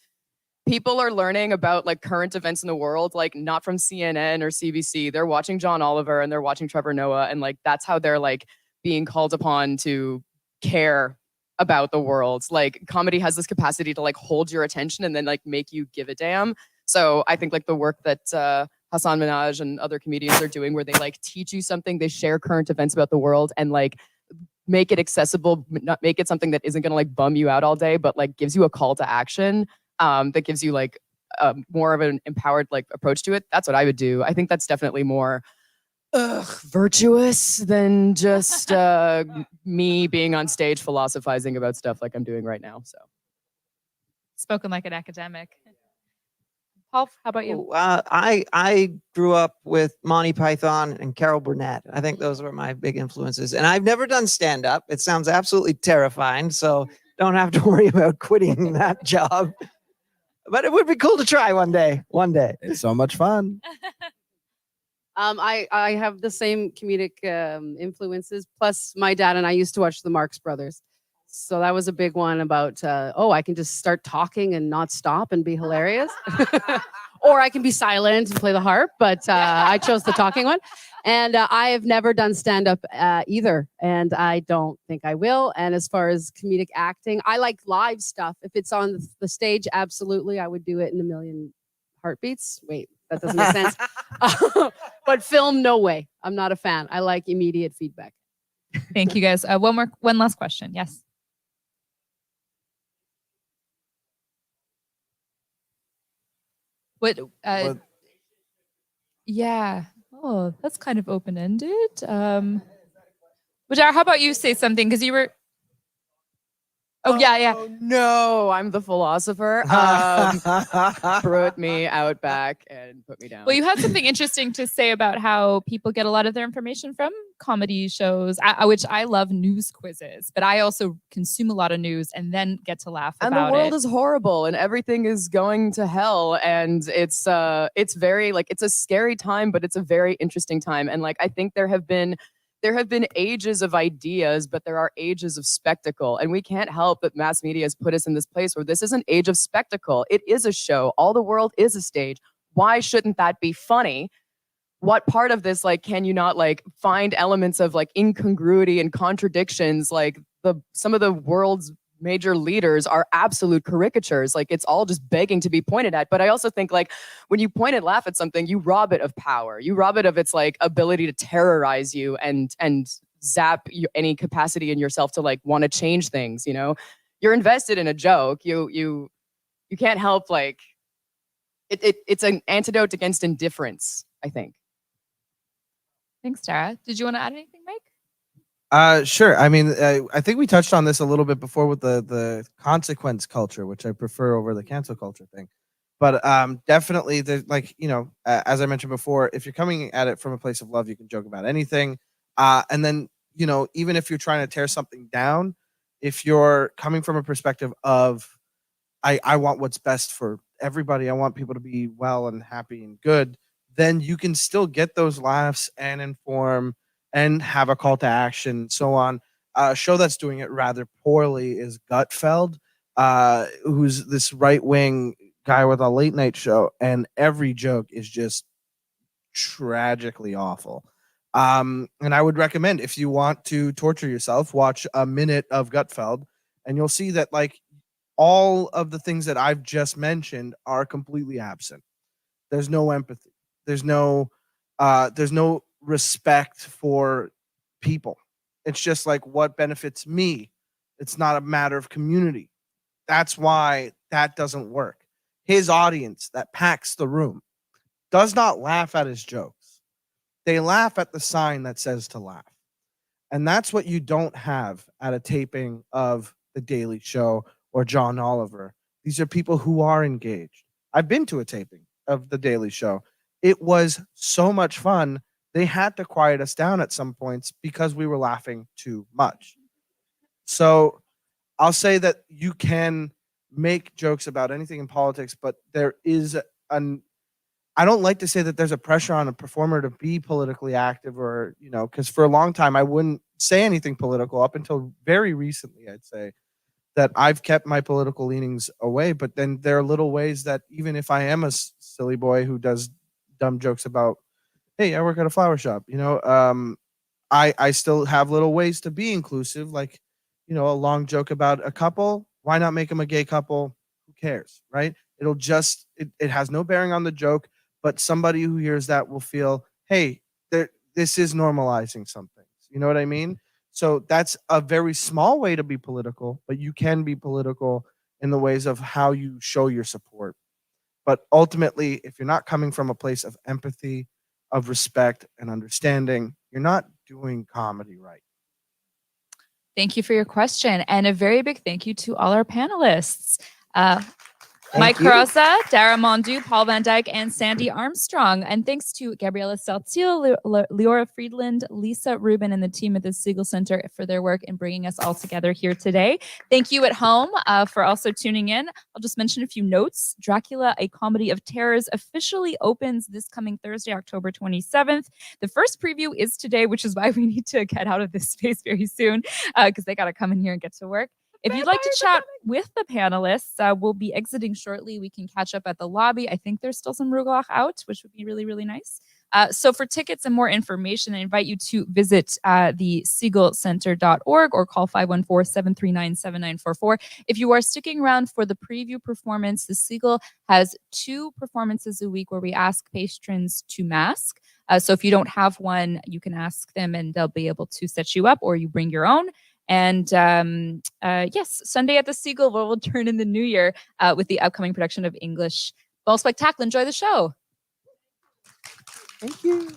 People are learning about like current events in the world, like not from CNN or CBC. They're watching John Oliver and they're watching Trevor Noah. And like, that's how they're like being called upon to care about the world. Like, comedy has this capacity to like hold your attention and then like make you give a damn. So I think like the work that Hassan Minhaj and other comedians are doing, where they like teach you something, they share current events about the world and like make it accessible, not make it something that isn't going to like bum you out all day, but like gives you a call to action, that gives you like more of an empowered like approach to it. That's what I would do. I think that's definitely more virtuous than just me being on stage philosophizing about stuff like I'm doing right now. So Spoken like an academic. Paul, how about you? I grew up with Monty Python and Carol Burnett. I think those were my big influences. And I've never done stand-up. It sounds absolutely terrifying, so don't have to worry about quitting that job. But it would be cool to try one day. It's so much fun. I have the same comedic influences. Plus, my dad and I used to watch the Marx Brothers. So that was a big one about, I can just start talking and not stop and be hilarious. or I can be silent and play the harp, but I chose the talking one. And I have never done stand-up either, and I don't think I will. And as far as comedic acting, I like live stuff. If it's on the stage, absolutely, I would do it in a million heartbeats. Wait, that doesn't make sense. But film, no way. I'm not a fan. I like immediate feedback. Thank you, guys. One last question. Yes. What? What- Yeah. Oh, that's kind of open-ended. But how about you say something? Because you were. Oh, yeah. Oh, no, I'm the philosopher. Put me out back and put me down. Well, you had something interesting to say about how people get a lot of their information from comedy shows, which I love news quizzes, but I also consume a lot of news and then get to laugh and about the world it. is horrible and everything is going to hell, and it's very like, it's a scary time, but it's a very interesting time. And like, I think there have been ages of ideas, but there are ages of spectacle. And we can't help that mass media has put us in this place where this is an age of spectacle. It is a show. All the world is a stage. Why shouldn't that be funny? What part of this, like, can you not like find elements of like incongruity and contradictions? Like some of the world's major leaders are absolute caricatures. Like, it's all just begging to be pointed at. But I also think, like, when you point and laugh at something, you rob it of power. You rob it of its like ability to terrorize you and zap any capacity in yourself to like want to change things. You know, you're invested in a joke. You can't help, like, it's an antidote against indifference, I think. Thanks, Darragh. Did you want to add anything, Mike? Sure. I mean, I think we touched on this a little bit before with the consequence culture, which I prefer over the cancel culture thing. But definitely, like, as I mentioned before, if you're coming at it from a place of love, you can joke about anything. And then, even if you're trying to tear something down, if you're coming from a perspective of, I want what's best for everybody, I want people to be well and happy and good, then you can still get those laughs and inform and have a call to action, so on. A show that's doing it rather poorly is Gutfeld, who's this right-wing guy with a late night show, and every joke is just tragically awful. And I would recommend, if you want to torture yourself, watch a minute of Gutfeld, and you'll see that, like, all of the things that I've just mentioned are completely absent. There's no empathy. There's no respect for people. It's just like, what benefits me? It's not a matter of community. That's why that doesn't work. His audience that packs the room does not laugh at his jokes. They laugh at the sign that says to laugh. And that's what you don't have at a taping of The Daily Show or John Oliver. These are people who are engaged. I've been to a taping of The Daily Show. It was so much fun. They had to quiet us down at some points because we were laughing too much. So I'll say that you can make jokes about anything in politics, but there is I don't like to say that there's a pressure on a performer to be politically active, or, because for a long time I wouldn't say anything political up until very recently. I'd say that I've kept my political leanings away, but then there are little ways that even if I am a silly boy who does dumb jokes about, hey, I work at a flower shop, I still have little ways to be inclusive, like, a long joke about a couple. Why not make them a gay couple? Who cares, right? It'll just, it has no bearing on the joke, but somebody who hears that will feel, hey, this is normalizing something. You know what I mean? So that's a very small way to be political, but you can be political in the ways of how you show your support. But ultimately, if you're not coming from a place of empathy, of respect and understanding, you're not doing comedy right. Thank you for your question. And a very big thank you to all our panelists. Mike Carrozza, Darragh Mondoux, Paul Van Dyke, and Sandi Armstrong. And thanks to Gabriela Saltiel, Leora Friedland, Lisa Rubin, and the team at the Segal Center for their work in bringing us all together here today. Thank you at home for also tuning in. I'll just mention a few notes. Dracula, a comedy of terrors, officially opens this coming Thursday, October 27th. The first preview is today, which is why we need to get out of this space very soon, because they got to come in here and get to work. If you'd like to chat with the panelists, we'll be exiting shortly. We can catch up at the lobby. I think there's still some Rugelach out, which would be really, really nice. So for tickets and more information, I invite you to visit the segalcenter.org or call 514-739-7944. If you are sticking around for the preview performance, the Segal has 2 performances a week where we ask patrons to mask. So if you don't have one, you can ask them and they'll be able to set you up, or you bring your own. And yes, Sunday at the Segal will return in the new year with the upcoming production of English Ball Spectacle. Enjoy the show. Thank you.